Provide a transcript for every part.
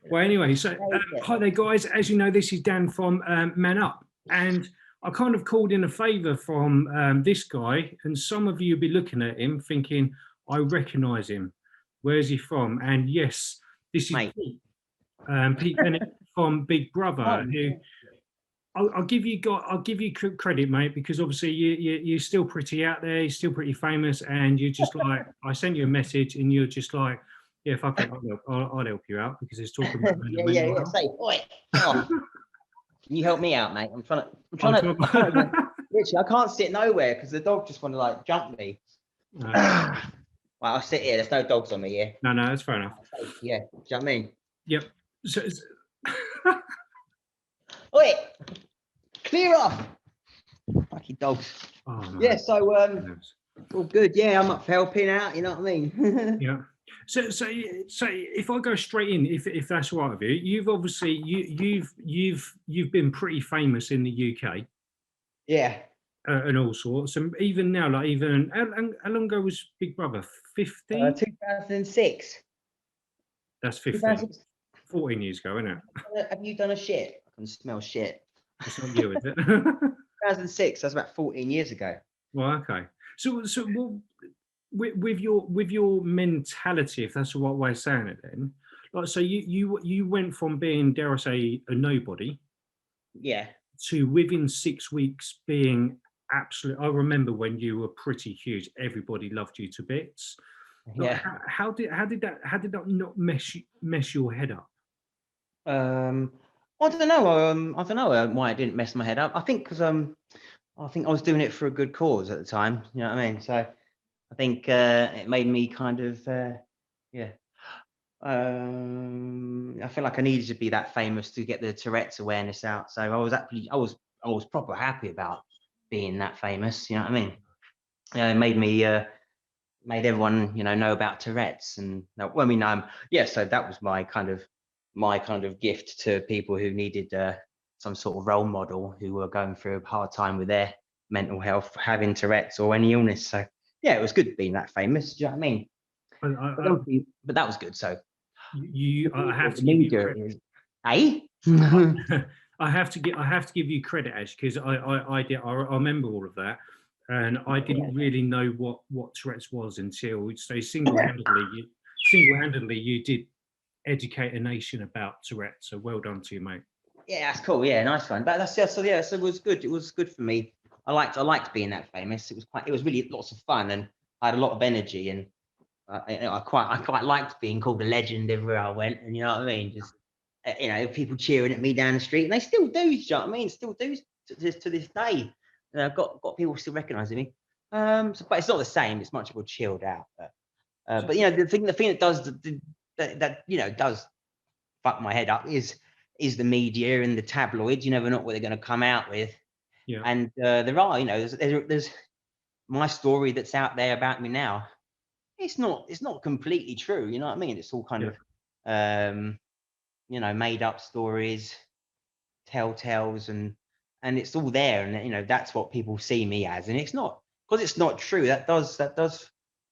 Well, anyway, so hi there, guys. As you know, this is Dan from MANUP, and I kind of called in a favour from this guy, and some of you will be looking at him thinking, I recognise him. Where's he from? And yes, this is Pete, Pete Bennett from Big Brother. Who I'll give you credit, mate, because obviously you're still pretty out there, you're still pretty famous, and you're just like, I sent you a message, and you're just like, yeah, fuck it, I'll help you out because it's talking about yeah. Say, oi, can you help me out, mate? I'm trying to literally, I can't sit nowhere because the dog just want to like jump me. Right, I'll sit here. There's no dogs on me here. No, that's fair enough. Yeah, do you know what I mean? Yep. So, oi, clear off. Fucking dogs. Oh, yeah, so all good. Yeah, I'm up for helping out. You know what I mean? Yeah. So if I go straight in, if that's right with you, you've obviously you've been pretty famous in the UK. Yeah. And all sorts, and even now, like even how long ago was Big Brother? 15? 2006. That's 15. 14 years ago, isn't it? Have you done a shit? I can smell shit. It's not you, is it? 2006. That's about 14 years ago. Well, okay. So well, with your mentality, if that's the right way of saying it, then, like, so you went from being, dare I say, a nobody, yeah, to within 6 weeks being absolute. I remember when you were pretty huge. Everybody loved you to bits. Like, yeah. How did that not mess your head up? I don't know why it didn't mess my head up. I think because I think I was doing it for a good cause at the time. You know what I mean? So I think it made me kind of yeah. I feel like I needed to be that famous to get the Tourette's awareness out. So I was proper happy about being that famous. You know what I mean? It made me made everyone know about Tourette's, and when we know, so that was my kind of gift to people who needed some sort of role model, who were going through a hard time with their mental health, having Tourette's or any illness. So yeah, it was good being that famous. Do you know what I mean? But that was good. So I have to give you credit. I have to give you credit, Ash, because I remember all of that. And I didn't really know what Tourette's was until single-handedly you did educate a nation about Tourette's. So well done to you, mate. Yeah, that's cool. Yeah, nice one. But so it was good. It was good for me. I liked being that famous. It was really lots of fun, and I had a lot of energy, and I quite liked being called a legend everywhere I went. And you know what I mean? Just people cheering at me down the street, and they still do. You know what I mean? Still do to this day. I've got people still recognizing me, but it's not the same. It's much more chilled out. But the thing that does that does fuck my head up is the media and the tabloids. You never know what they're going to come out with. Yeah. And there are there's my story that's out there about me now. It's not completely true. You know what I mean? It's all kind of made up stories, telltales, and it's all there, and that's what people see me as, and it's not, because it's not true. That does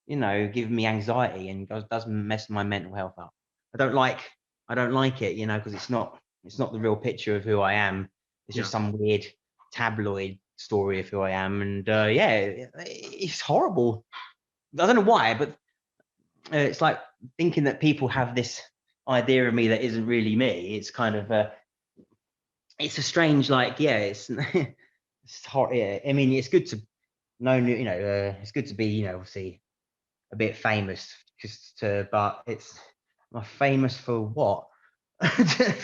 give me anxiety and does mess my mental health up. I don't like it, because it's not the real picture of who I am. It's just some weird tabloid story of who I am, and it's horrible. I don't know why, but it's like thinking that people have this idea of me that isn't really me. It's kind of it's a strange, it's hard. Yeah, I mean, it's good to know, it's good to be, obviously a bit famous, but it's famous for what?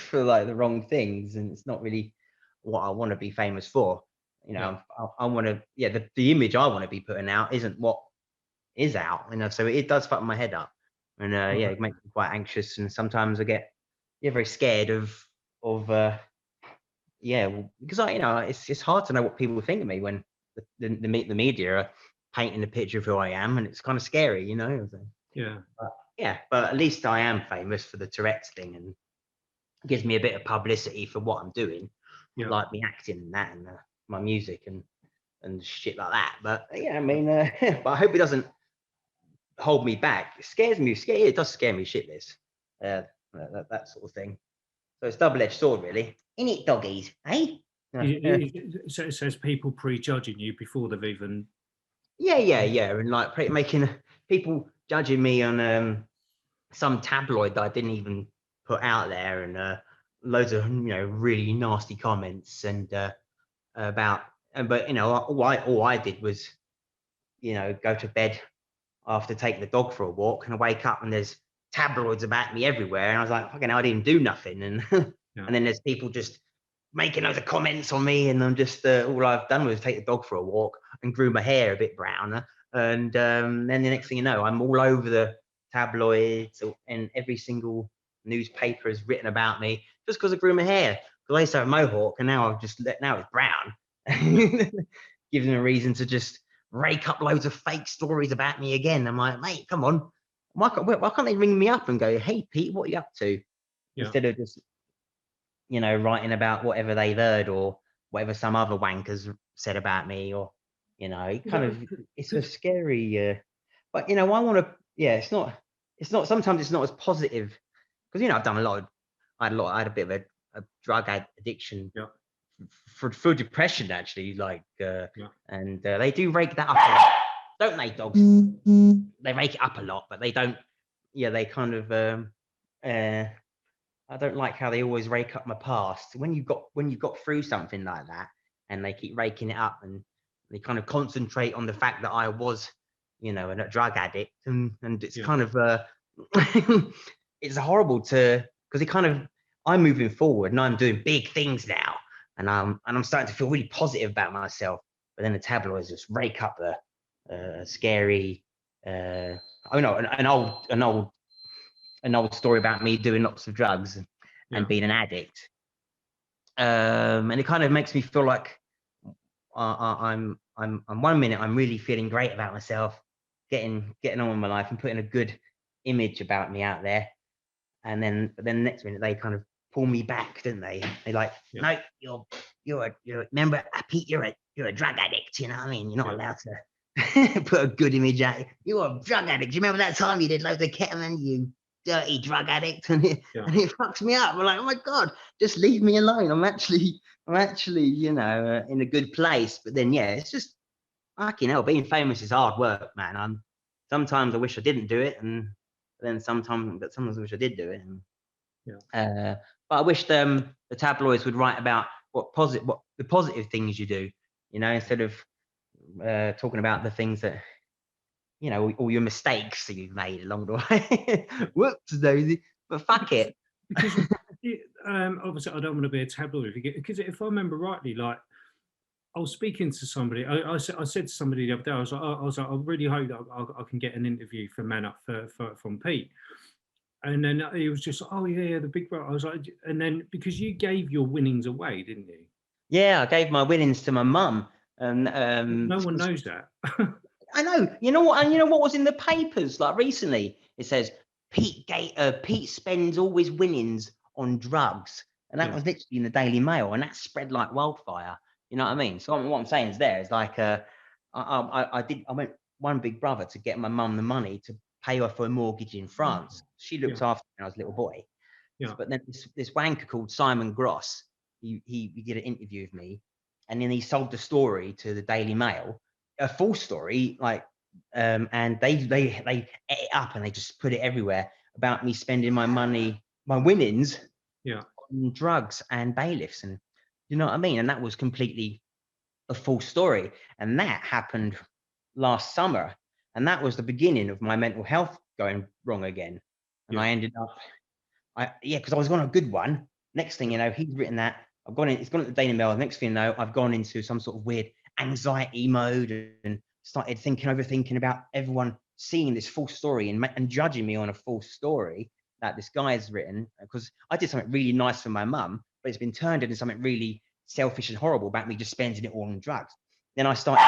For like the wrong things, and it's not really what I want to be famous for. I want to, the image I want to be putting out isn't what is out, so it does fuck my head up, and it makes me quite anxious, and sometimes I get very scared of because it's hard to know what people think of me when the media are painting a picture of who I am, and it's kind of scary, but at least I am famous for the Tourette's thing, and it gives me a bit of publicity for what I'm doing, like me acting and that, and my music and shit like that. But I mean, but I hope it doesn't hold me back. It scares me. It does scare me shitless. that sort of thing. So it's double-edged sword, really. Innit, doggies, eh? So it says people prejudging you before they've even. Yeah, and like making people judging me on some tabloid that I didn't even put out there, and loads of really nasty comments and about. But all I did was go to bed after taking the dog for a walk, and I wake up and there's tabloids about me everywhere, and I was like, fucking hell, I didn't do nothing, and and then there's people just making loads of comments on me, and I'm just all I've done was take the dog for a walk and grew my hair a bit browner, and then the next thing you know, I'm all over the tabloids, and every single newspaper has written about me just because I grew my hair. Because I used to have a mohawk, and now it's brown. Gives them a reason to just rake up loads of fake stories about me again. I'm like, mate, come on. Why can't they ring me up and go, hey, Pete, what are you up to? Instead of just, writing about whatever they've heard or whatever some other wankers said about me, or, it's a scary, but, I want to, it's not, sometimes it's not as positive because, I've done I had a bit of a drug addiction. For depression, actually, and they do rake that up a lot, don't they, dogs? They rake it up a lot, but they don't. They kind of. I don't like how they always rake up my past. When you've got through something like that, and they keep raking it up, and they kind of concentrate on the fact that I was, a drug addict, and it's kind of it's horrible because I'm moving forward and I'm doing big things now. And I'm starting to feel really positive about myself, but then the tabloids just rake up the scary, an old story about me doing lots of drugs and being an addict, and it kind of makes me feel like I'm 1 minute I'm really feeling great about myself, getting on with my life and putting a good image about me out there, and then the next minute they kind of pull me back, didn't they? They like, no, you're remember, Pete, you're a drug addict. You know what I mean? You're not allowed to put a good image out. You're a drug addict. Do you remember that time you did loads of ketamine, you dirty drug addict? And it fucks me up. I'm like, oh my god, just leave me alone. I'm actually, in a good place. But then it's just fucking hell. Being famous is hard work, man. Sometimes I wish I didn't do it, and then sometimes I wish I did do it. And, but I wish the tabloids would write about what the positive things you do, instead of talking about the things that, all your mistakes that you've made along the way. Whoops, Daisy. But fuck it. Because obviously I don't want to be a tabloid because if I remember rightly, like I was speaking to somebody. I said to somebody the other day, I was like, I really hope that I can get an interview for MANUP from Pete. And then he was just, oh yeah, the big brother. I was like, and then because you gave your winnings away, didn't you? Yeah, I gave my winnings to my mum, and no one knows that. I know. You know what? And you know what was in the papers like recently? It says Pete spends all his winnings on drugs, and that was literally in the Daily Mail, and that spread like wildfire. You know what I mean? So what I'm saying is like, I went one big brother to get my mum the money to pay off her mortgage in France. She looked after me when I was a little boy. But then this wanker called Simon Gross, he did an interview with me, and then he sold the story to the Daily Mail, a full story, like, and they ate it up and they just put it everywhere about me spending my money, my winnings, on drugs and bailiffs, and you know what I mean? And that was completely a full story, and that happened last summer, and that was the beginning of my mental health going wrong again. And I ended up, because I was on a good one. Next thing you know, he's written that. It's gone to the Daily Mail. Next thing you know, I've gone into some sort of weird anxiety mode and started overthinking about everyone seeing this full story and judging me on a full story that this guy has written, because I did something really nice for my mum, but it's been turned into something really selfish and horrible about me just spending it all on drugs. Then I started,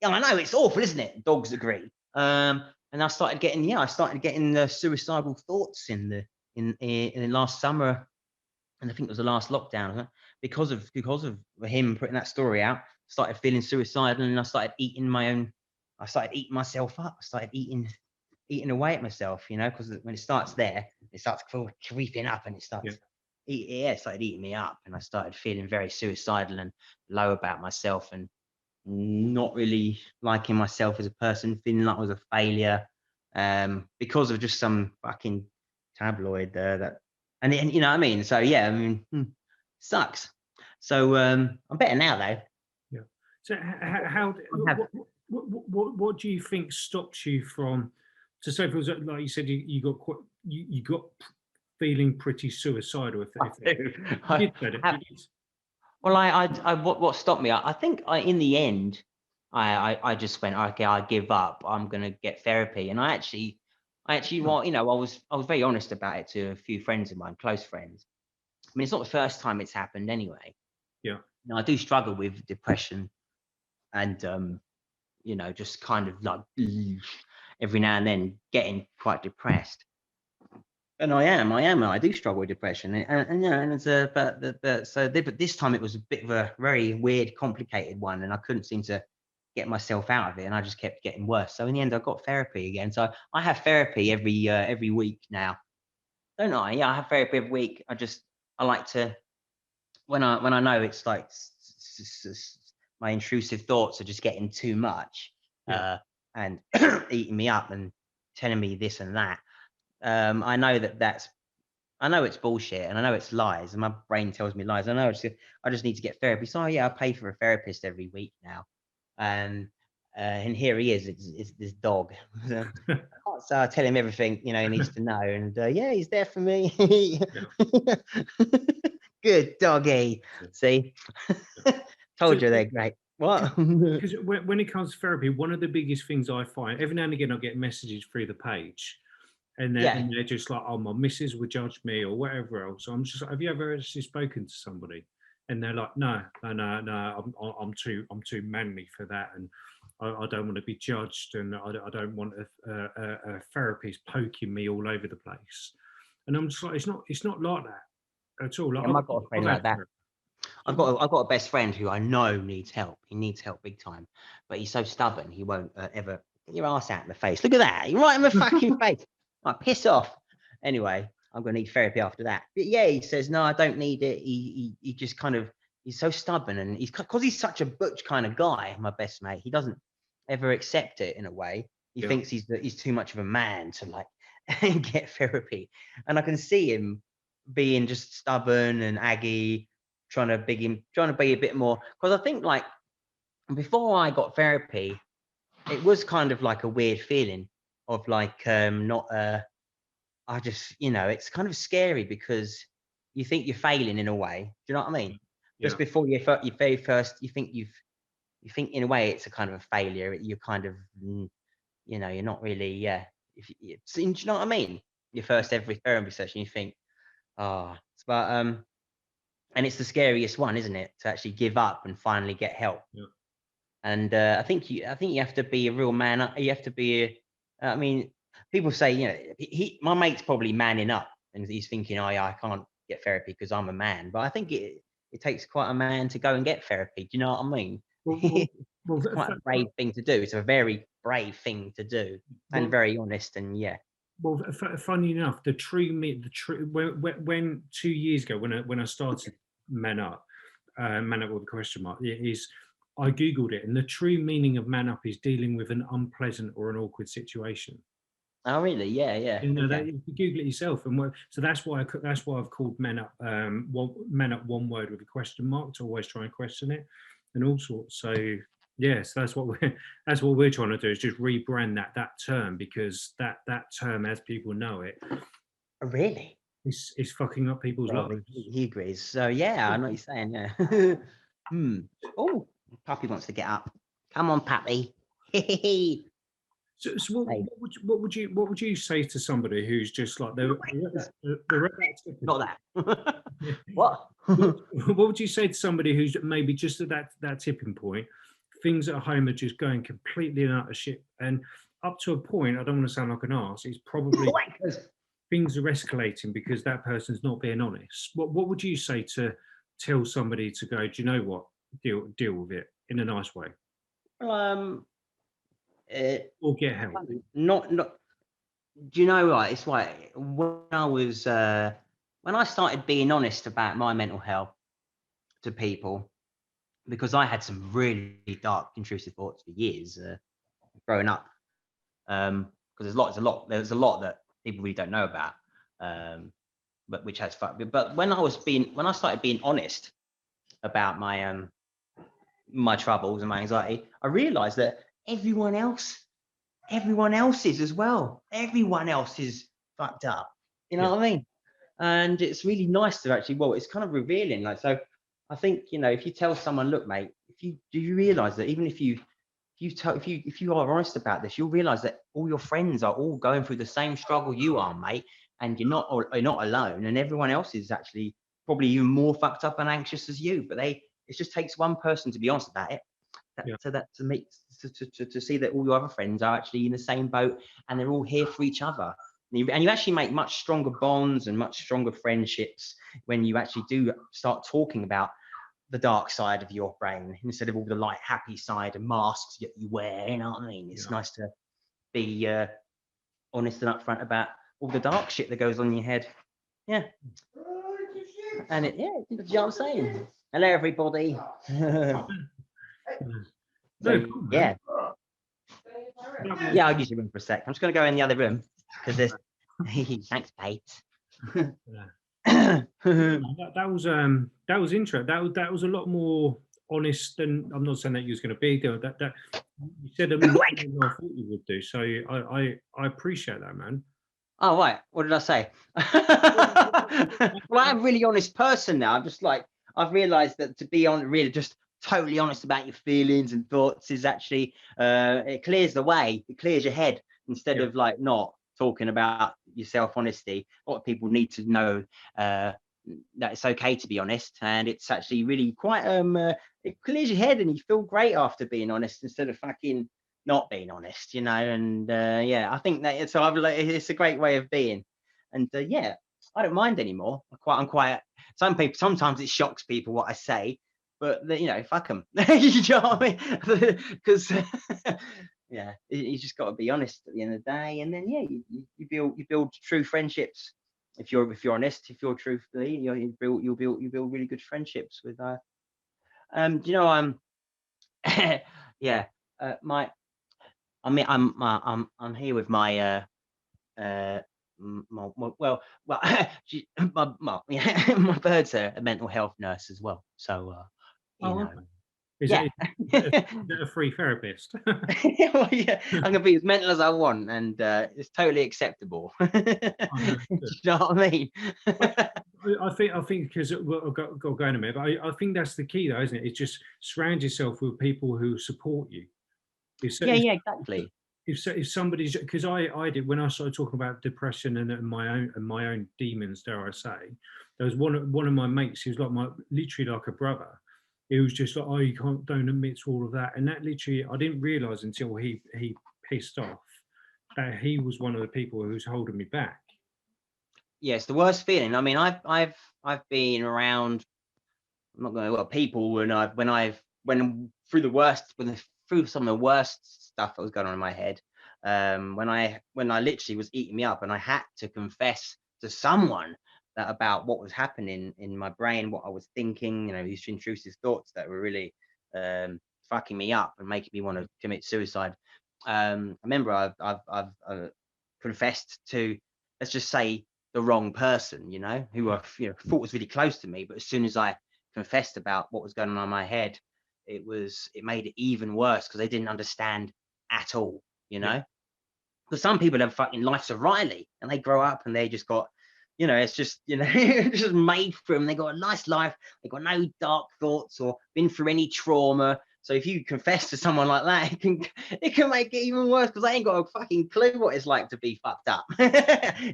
I know it's awful, isn't it? Dogs agree. And I started getting, the suicidal thoughts in last summer, and I think it was the last lockdown, because of him putting that story out. Started feeling suicidal, and I started eating myself up. I started eating eating away at myself, you know, because when it starts there, it starts creeping up, and it starts. It started eating me up, and I started feeling very suicidal and low about myself, and not really liking myself as a person, feeling like I was a failure, because of just some fucking tabloid that, and you know what I mean. So yeah, I mean, sucks. So I'm better now though. Yeah. So how what do you think stops you from, to say, for example, like you said, you got quite, you got feeling pretty suicidal if you did say that. Well, what stopped me? I think in the end, I just went, okay, I give up. I'm gonna get therapy, and I actually, well, you know, I was very honest about it to a few friends of mine, close friends. I mean, it's not the first time it's happened anyway. Yeah. Now, I do struggle with depression, and you know, just kind of like every now and then getting quite depressed. And I do struggle with depression, and you know, and it's but this time it was a bit of a very weird, complicated one, and I couldn't seem to get myself out of it, and I just kept getting worse. So in the end, I got therapy again. So I have therapy every week now, don't I? Yeah, I have therapy every week. I like to, when I know it's like my intrusive thoughts are just getting too much, and eating me up and telling me this and that. I know I know it's bullshit, and I know it's lies, and my brain tells me lies. I just need to get therapy. So yeah, I pay for a therapist every week now, and here he is. It's this dog. So I tell him everything, you know, he needs to know, and yeah, he's there for me. Good doggy. See, told you they're great. What? Because when it comes to therapy, one of the biggest things I find, every now and again, I get messages through the page, and they're just like, "Oh, my missus would judge me," or whatever else. So I'm just like, "Have you ever actually spoken to somebody?" And they're like, "No. I'm too manly for that, and I don't want to be judged, and I don't want a therapist poking me all over the place." And I'm just like, it's not like that at all. Like, I've got a friend like that. I've got a best friend who I know needs help. He needs help big time, but he's so stubborn. He won't ever get your ass out in the face. Look at that. You're right in the fucking face. Like, piss off. Anyway, I'm going to need therapy after that. But yeah, he says, no, I don't need it. He just kind of, he's so stubborn, and because he's such a butch kind of guy, my best mate, he doesn't ever accept it in a way. He thinks he's too much of a man to like get therapy. And I can see him being just stubborn and aggy, trying to be a bit more. Because I think, like, before I got therapy, it was kind of like a weird feeling of like not I just, you know, it's kind of scary because you think you're failing in a way. Do you know what I mean? Just before you very first, you think in a way it's a kind of a failure. You're kind of, you know, you're not really, do you know what I mean? Your first every therapy session, you think, oh, but and it's the scariest one, isn't it? To actually give up and finally get help. Yeah. And I think you have to be a real man. You have to be. I mean, people say, you know, my mate's probably manning up, and he's thinking, oh yeah, I can't get therapy because I'm a man. But I think it takes quite a man to go and get therapy. Do you know what I mean? It's quite a brave thing to do. It's a very brave thing to do, and very honest. And yeah. Well, funny enough, when 2 years ago, when I started MANUP with a question mark, I googled it, and the true meaning of MANUP is dealing with an unpleasant or an awkward situation. Oh really? Yeah. You know, you can Google it yourself, and so that's why I've called MANUP MANUP one word with a question mark, to always try and question it, and all sorts. So yes, that's what we're trying to do, is just rebrand that term, because that term, as people know it, really, is fucking up people's lives. He agrees. So yeah, I know what you're saying. Yeah. Oh, puppy wants to get up. Come on, puppy. So what would you say to somebody who's just like they're not that? What? What would you say to somebody who's maybe just at that tipping point? Things at home are just going completely and utter shit, and up to a point, I don't want to sound like an arse, it's probably things are escalating because that person's not being honest. What would you say to tell somebody to go, do you know what, deal with it in a nice way? Or Or get help. Not Do you know what? It's like when I started being honest about my mental health to people, because I had some really dark, intrusive thoughts for years growing up. Because there's a lot that people really don't know about, but which has fun. But when I started being honest about my troubles and my anxiety, I realized that everyone else is as well. Everyone else is fucked up. You know what I mean? And it's really nice to actually, well, it's kind of revealing. Like, so I think, you know, if you tell someone, look, mate, do you realize that even if you are honest about this, you'll realize that all your friends are all going through the same struggle you are, mate, and you're not alone, and everyone else is actually probably even more fucked up and anxious as you. But it just takes one person to be honest about it, to see that all your other friends are actually in the same boat and they're all here for each other. And you actually make much stronger bonds and much stronger friendships when you actually do start talking about the dark side of your brain instead of all the light, happy side and masks that you wear. You know what I mean? It's nice to be honest and upfront about all the dark shit that goes on in your head. Yeah. And you know what I'm saying? Hello, everybody. Yeah. Yeah, I'll use your room for a sec. I'm just going to go in the other room because there's. Thanks, Pete. that was interesting. That was a lot more honest than, I'm not saying that you was going to be there. That you said a lot more than I thought you would do. So I appreciate that, man. Oh, right. What did I say? Well, I'm a really honest person now. I'm just like, I've realized that to be really just totally honest about your feelings and thoughts is actually, it clears the way. It clears your head instead of like not talking about your self-honesty. A lot of people need to know that it's okay to be honest. And it's actually really quite, it clears your head and you feel great after being honest instead of fucking not being honest, you know. And yeah, I think that it's a great way of being. And yeah, I don't mind anymore. I'm quite sometimes it shocks people what I say, but you know, fuck them. You know what I mean? Because yeah, you just got to be honest at the end of the day. And then yeah, you build true friendships. If you're honest, if you're truthfully, you'll build really good friendships with you know, yeah, I'm here with my my bird's a mental health nurse as well. So you know, Okay. Is yeah. that a free therapist? Well, yeah, I'm gonna be as mental as I want, and it's totally acceptable. Do you know what I mean? I think because I've got to go in a minute, but I think that's the key, though, isn't it? It's just surround yourself with people who support you. Yeah, exactly. If somebody's, because I did when I started talking about depression and my own demons, dare I say, there was one of my mates. He was like literally like a brother. He was just like, oh, you don't admit to all of that, and that literally I didn't realize until he pissed off that he was one of the people who was holding me back. Yeah, it's the worst feeling. I mean, I've been around. I'm not going to people when through some of the worst stuff that was going on in my head. When I literally was eating me up, and I had to confess to someone that about what was happening in my brain, what I was thinking. You know, these intrusive thoughts that were really fucking me up and making me want to commit suicide. I remember I've confessed to, let's just say, the wrong person, you know, who I thought was really close to me. But as soon as I confessed about what was going on in my head, it made it even worse because they didn't understand at all, you know. Because some people have fucking lives of Riley and they grow up and they just got, you know, it's just, you know, it's just made for them. They got a nice life, they got no dark thoughts or been through any trauma. So if you confess to someone like that, it can make it even worse because they ain't got a fucking clue what it's like to be fucked up.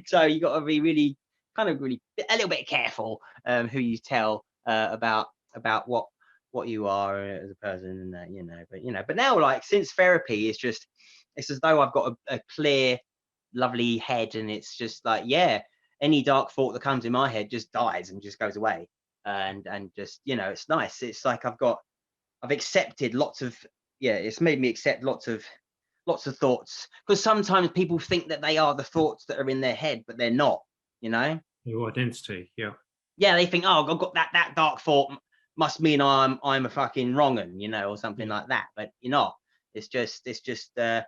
So you got to be really a little bit careful who you tell about what you are as a person, and you know. But now, like, since therapy, it's as though I've got a clear, lovely head, and it's just like, yeah, any dark thought that comes in my head just dies and just goes away, and just, you know, it's nice. It's like I've accepted lots of, it's made me accept lots of lots of thoughts, because sometimes people think that they are the thoughts that are in their head, but they're not, you know. Your identity. Yeah. Yeah, they think, oh, I've got that dark thought, must mean I'm a fucking wrong 'un, you know, or something like that. But you're not. It's just the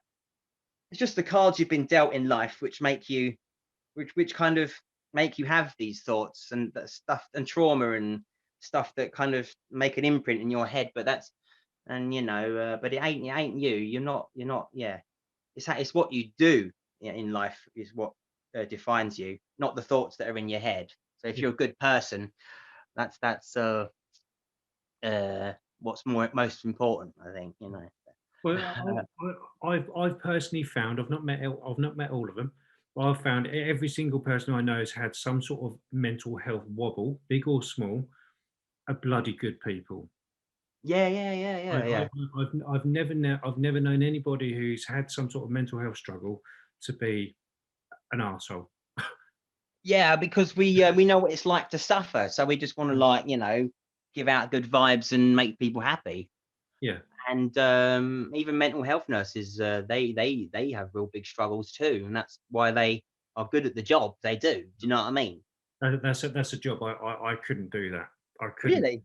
cards you've been dealt in life, which make you, which kind of make you have these thoughts and that stuff and trauma and stuff that kind of make an imprint in your head. But that's, and you know, but it ain't you. You're not. Yeah, it's what you do in life is what defines you, not the thoughts that are in your head. So if you're a good person, that's what's most important, I think, you know. Well, I've personally found, I've not met all of them, but I've found every single person I know has had some sort of mental health wobble, big or small, are bloody good people. Yeah. I've never known anybody who's had some sort of mental health struggle to be an arsehole. Yeah, because we know what it's like to suffer, so we just want to, like, you know, give out good vibes and make people happy. Yeah. And even mental health nurses, they have real big struggles too, and that's why they are good at the job they do. Do you know what I mean? That's a job I couldn't do that. I couldn't. Really?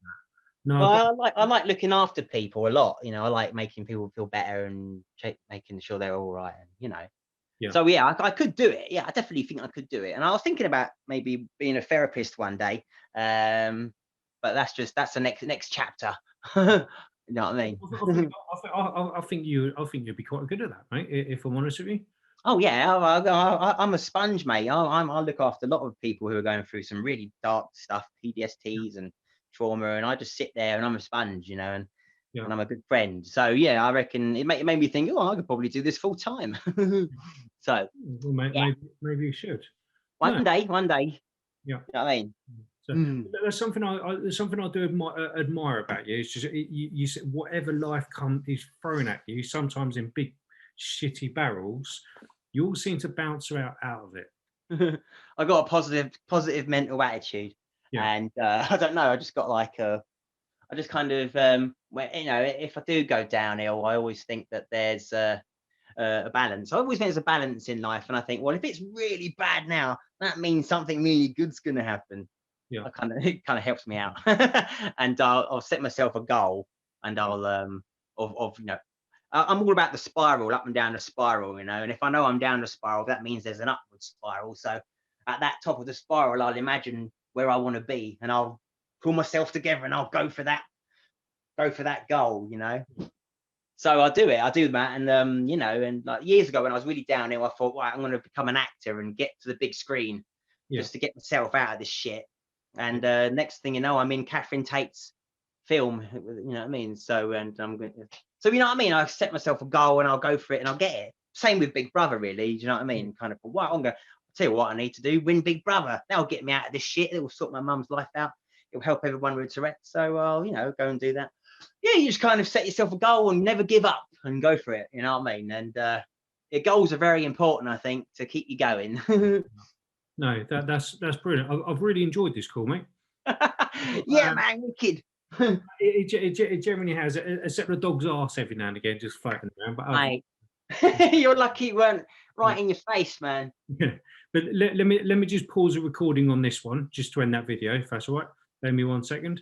No, Well, I like looking after people a lot. You know, I like making people feel better and making sure they're all right. And you know, yeah. so yeah, I could do it. Yeah, I definitely think I could do it. And I was thinking about maybe being a therapist one day. But that's the next chapter. You know what I mean? I think you'd be quite good at that, mate. If I'm honest with you. Oh yeah, I'm a sponge, mate. I look after a lot of people who are going through some really dark stuff, PTSDs and trauma, and I just sit there and I'm a sponge, you know, and I'm a good friend. So yeah, I reckon it made me think, oh, I could probably do this full time. So well, maybe you should. One day. Yeah. You know what I mean? So there's something I do admire about you. It's just you said whatever life is thrown at you, sometimes in big shitty barrels, you all seem to bounce out of it. I got a positive mental attitude, and I don't know. I just got like I just kind of you know, if I do go downhill, I always think that there's a balance. I always think there's a balance in life, and I think, well, if it's really bad now, that means something really good's going to happen. Yeah, it kind of helps me out, and I'll set myself a goal, and I'll you know, I'm all about the spiral, up and down the spiral, you know. And if I know I'm down the spiral, that means there's an upward spiral. So at that top of the spiral, I'll imagine where I want to be, and I'll pull myself together, and I'll go for that goal, you know. So I do that, and you know, and like years ago when I was really downhill, I thought, right, I'm going to become an actor and get to the big screen, just to get myself out of this shit. And next thing you know, I'm in Catherine Tate's film, you know what I mean? So, and so you know what I mean? I set myself a goal and I'll go for it and I'll get it. Same with Big Brother, really. Do you know what I mean? Kind of, well, I'll tell you what I need to do: win Big Brother. That'll get me out of this shit. It will sort my mum's life out. It'll help everyone with Tourette's. So I'll, you know, go and do that. Yeah, you just kind of set yourself a goal and never give up and go for it. You know what I mean? And your goals are very important, I think, to keep you going. No, that's brilliant. I've really enjoyed this call, mate. Yeah, man, wicked. It generally has, except the dog's arse every now and again, just floating around. But mate, you're lucky you weren't right in your face, man. Yeah, but let me just pause the recording on this one just to end that video, if that's all right. Give me 1 second.